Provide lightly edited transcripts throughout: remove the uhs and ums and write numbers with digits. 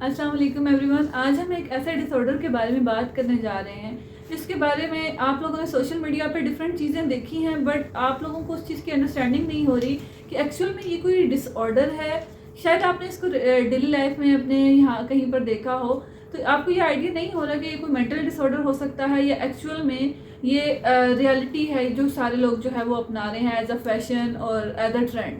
अस्सलाम वालेकुम एवरीवन। आज हम एक ऐसे डिसऑर्डर के बारे में बात करने जा रहे हैं जिसके बारे में आप लोगों ने सोशल मीडिया पे डिफरेंट चीज़ें देखी हैं, बट आप लोगों को उस चीज़ की अंडरस्टैंडिंग नहीं हो रही कि एक्चुअल में ये कोई डिसऑर्डर है। शायद आपने इसको डेली लाइफ में अपने यहाँ कहीं पर देखा हो, तो आपको ये आइडिया नहीं हो रहा कि ये कोई मेंटल डिसऑर्डर हो सकता है या एक्चुअल में ये रियलिटी है जो सारे लोग जो है वो अपना रहे हैं एज अ फैशन और एज अ ट्रेंड।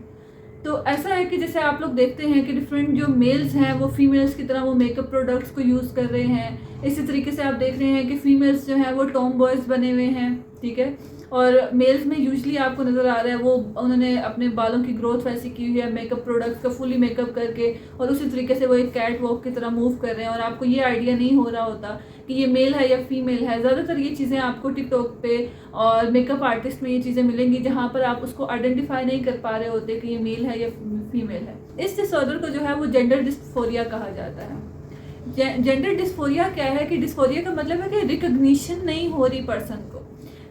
तो ऐसा है कि जैसे आप लोग देखते हैं कि डिफरेंट जो मेल्स हैं वो फीमेल्स की तरह वो मेकअप प्रोडक्ट्स को यूज़ कर रहे हैं। इसी तरीके से आप देख रहे हैं कि फीमेल्स जो हैं वो टॉम बॉयज़ बने हुए हैं, ठीक है। और मेल्स में यूजली आपको नज़र आ रहा है वो उन्होंने अपने बालों की ग्रोथ वैसी की हुई है मेकअप प्रोडक्ट्स का फुली मेकअप करके, और उसी तरीके से वो एक कैट वॉक की तरह मूव कर रहे हैं और आपको ये आइडिया नहीं हो रहा होता कि ये मेल है या फीमेल है। ज़्यादातर ये चीज़ें आपको टिकटॉक पे और मेकअप आर्टिस्ट में ये चीज़ें मिलेंगी जहाँ पर आप उसको आइडेंटिफाई नहीं कर पा रहे होते कि ये मेल है या फीमेल है। इस डिसऑर्डर को जो है वो जेंडर डिस्फोरिया कहा जाता है। जेंडर डिस्फोरिया क्या है कि डिस्फोरिया का मतलब है कि रिकग्निशन नहीं हो रही पर्सन को।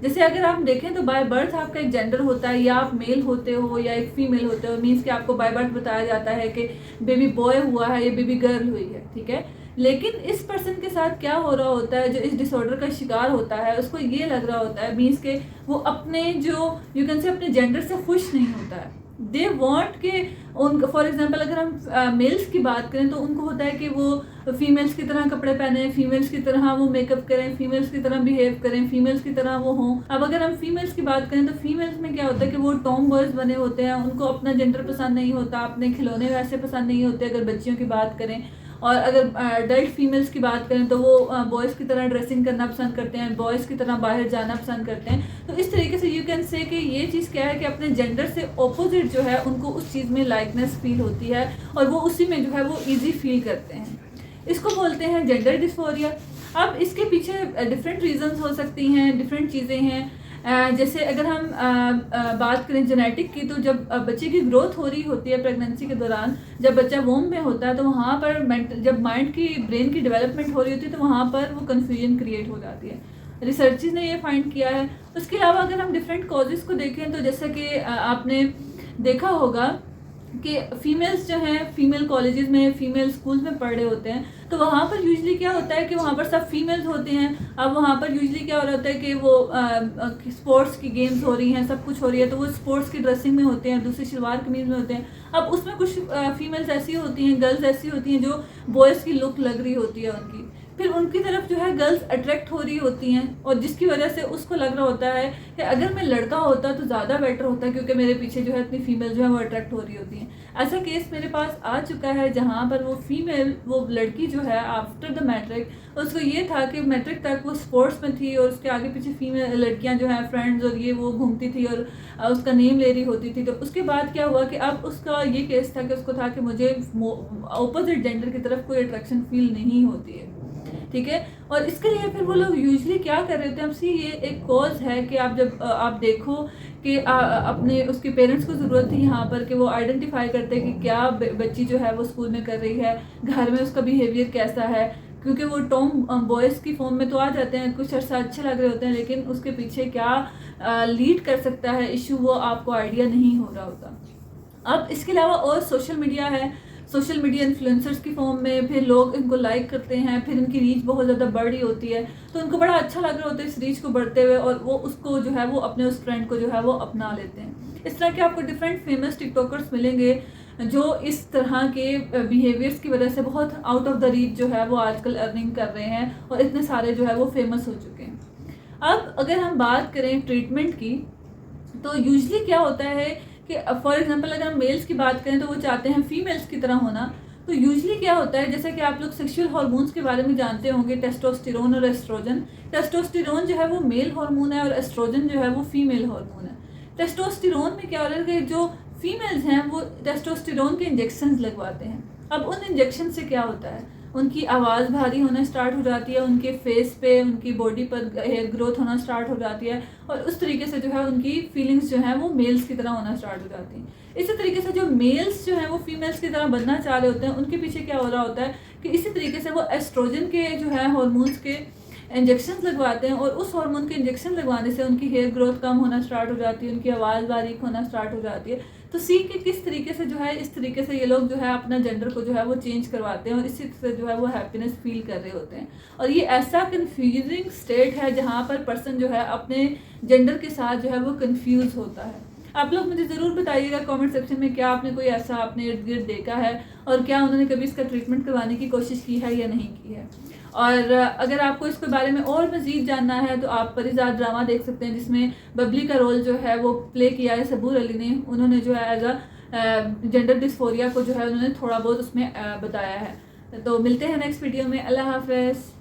जैसे अगर आप देखें तो बाय बर्थ आपका एक जेंडर होता है, या आप मेल होते हो या एक फीमेल होते हो, मीन्स कि आपको बाय बर्थ बताया जाता है कि बेबी बॉय हुआ है या बेबी गर्ल हुई है, ठीक है। लेकिन इस पर्सन के साथ क्या हो रहा होता है, जो इस डिसऑर्डर का शिकार होता है उसको ये लग रहा होता है मीन्स के वो अपने जो यू कैन से अपने जेंडर से खुश नहीं होता है। दे वॉन्ट के उन फॉर एग्जाम्पल अगर हम मेल्स की बात करें तो उनको होता है कि वो फीमेल्स की तरह कपड़े पहने, फीमेल्स की तरह वो मेकअप करें, फीमेल्स की तरह बिहेव करें, फीमेल्स की तरह वो हों। अब अगर हम फीमेल्स की बात करें तो फीमेल्स में क्या होता है कि वो टॉम बॉयज़ बने होते हैं, उनको अपना जेंडर पसंद नहीं होता, अपने खिलौने वैसे पसंद नहीं होते अगर बच्चियों की बात करें। और अगर अडल्ट फीमेल्स की बात करें तो वो बॉयज़ की तरह ड्रेसिंग करना पसंद करते हैं, बॉयज़ की तरह बाहर जाना पसंद करते हैं। तो इस तरीके से यू कैन से कि ये चीज़ क्या है कि अपने जेंडर से ऑपोजिट जो है उनको उस चीज़ में लाइकनेस फील होती है और वो उसी में जो है वो ईजी फील करते हैं। इसको बोलते हैं जेंडर डिस्फोरिया। अब इसके पीछे डिफरेंट रीजंस हो सकती हैं, डिफरेंट चीज़ें हैं। जैसे अगर हम बात करें जेनेटिक की, तो जब बच्चे की ग्रोथ हो रही होती है प्रेगनेंसी के दौरान, जब बच्चा वोम में होता है तो वहाँ पर जब माइंड की ब्रेन की डेवलपमेंट हो रही होती है तो वहाँ पर वो कन्फ्यूजन क्रिएट हो जाती है। रिसर्चर्स ने ये फाइंड किया है। उसके अलावा अगर हम डिफरेंट कॉजेज़ को देखें तो जैसे कि आपने देखा होगा कि फीमेल्स जो हैं फीमेल कॉलेजेस में, फीमेल स्कूल्स में पढ़ रहे होते हैं, तो वहाँ पर यूजली क्या होता है कि वहाँ पर सब फीमेल्स होते हैं। अब वहाँ पर यूजली क्या हो रहा होता है कि वो स्पोर्ट्स की गेम्स हो रही हैं, सब कुछ हो रही है, तो वो स्पोर्ट्स की ड्रेसिंग में होते हैं, दूसरी शलवार कमीज में होते हैं। अब उसमें कुछ फीमेल्स ऐसी होती हैं, गर्ल्स ऐसी होती हैं जो बॉयज़ की लुक लग रही होती है उनकी, फिर उनकी तरफ जो है गर्ल्स अट्रैक्ट हो रही होती हैं, और जिसकी वजह से उसको लग रहा होता है कि अगर मैं लड़का होता तो ज़्यादा बेटर होता क्योंकि मेरे पीछे जो है इतनी फीमेल जो है वो अट्रैक्ट हो रही होती हैं। ऐसा केस मेरे पास आ चुका है जहाँ पर वो फीमेल, वो लड़की जो है आफ्टर द मैट्रिक, उसको ये था कि मैट्रिक तक वो स्पोर्ट्स में थी और उसके आगे पीछे फीमेल लड़कियाँ जो हैं फ्रेंड्स और ये वो घूमती थी और उसका नेम ले रही होती थी। तो उसके बाद क्या हुआ कि अब उसका ये केस था कि उसको था कि मुझे अपोजिट जेंडर की तरफ कोई अट्रैक्शन फील नहीं होती है, ठीक है। और इसके लिए फिर वो लोग यूजली क्या कर रहे होते हैं, हमसे ये एक कॉज है कि आप जब आप देखो कि अपने उसके पेरेंट्स को ज़रूरत थी यहाँ पर कि वो आइडेंटिफाई करते हैं कि क्या बच्ची जो है वो स्कूल में कर रही है, घर में उसका बिहेवियर कैसा है, क्योंकि वो टॉम बॉयज़ की फॉर्म में तो आ जाते हैं, कुछ अर्सा अच्छे लग रहे होते हैं, लेकिन उसके पीछे क्या लीड कर सकता है इशू वो आपको आइडिया नहीं हो रहा होता। अब इसके अलावा और सोशल मीडिया है, सोशल मीडिया इन्फ्लुएंसर्स की फॉर्म में फिर लोग इनको लाइक करते हैं, फिर इनकी रीच बहुत ज़्यादा बढ़ रही होती है, तो उनको बड़ा अच्छा लग रहा होता है इस रीच को बढ़ते हुए, और वो उसको जो है वो अपने उस ट्रेंड को जो है वो अपना लेते हैं। इस तरह के आपको डिफरेंट फेमस टिकटॉकर्स मिलेंगे जो इस तरह के बिहेवियर्स की वजह से बहुत आउट ऑफ द रीच जो है वो आजकल अर्निंग कर रहे हैं और इतने सारे जो है वो फेमस हो चुके हैं। अब अगर हम बात करें ट्रीटमेंट की, तो यूजली क्या होता है कि फॉर एग्जांपल अगर हम मेल्स की बात करें तो वो चाहते हैं फीमेल्स की तरह होना। तो यूजली क्या होता है, जैसे कि आप लोग सेक्सुअल हार्मोन्स के बारे में जानते होंगे, टेस्टोस्टेरोन और एस्ट्रोजन। टेस्टोस्टेरोन जो है वो मेल हार्मोन है और एस्ट्रोजन जो है वो फीमेल हार्मोन है। टेस्टोस्टेरोन में क्या हो रहा है कि जो फीमेल्स हैं वो टेस्टोस्टेरोन के इंजेक्शन लगवाते हैं। अब उन इंजेक्शन से क्या होता है, उनकी आवाज़ भारी होना स्टार्ट हो जाती है, उनके फेस पे, उनकी बॉडी पर हेयर ग्रोथ होना स्टार्ट हो जाती है, और उस तरीके से जो है उनकी फीलिंग्स जो हैं वो मेल्स की तरह होना स्टार्ट हो जाती हैं। इसी तरीके से जो मेल्स जो हैं वो फीमेल्स की तरह बनना चाह रहे होते हैं, उनके पीछे क्या हो रहा होता है कि इसी तरीके से वो एस्ट्रोजन के जो है हार्मोन्स के इंजेक्शन लगवाते हैं, और उस हार्मोन के इंजेक्शन लगवाने से उनकी हेयर ग्रोथ कम होना स्टार्ट हो जाती है, उनकी आवाज़ बारीक होना स्टार्ट हो जाती है। तो सीख के किस तरीके से जो है इस तरीके से ये लोग जो है अपना जेंडर को जो है वो चेंज करवाते हैं और इसी से जो है वो हैप्पीनेस फील कर रहे होते हैं। और ये ऐसा कन्फ्यूजिंग स्टेट है जहाँ पर पर्सन जो है अपने जेंडर के साथ जो है वो कन्फ्यूज़ होता है। आप लोग मुझे ज़रूर बताइएगा कमेंट सेक्शन में, क्या आपने कोई ऐसा अपने इर्द गिर्द देखा है और क्या उन्होंने कभी इसका ट्रीटमेंट करवाने की कोशिश की है या नहीं की है। और अगर आपको इसके बारे में और मज़ीद जानना है तो आप परिज़ाद ड्रामा देख सकते हैं, जिसमें बबली का रोल जो है वो प्ले किया है सबूर अली ने। उन्होंने जो है एज अ जेंडर डिस्फोरिया को जो है उन्होंने थोड़ा बहुत उसमें बताया है। तो मिलते हैं नेक्स्ट वीडियो में। अल्लाह हाफ़िज़।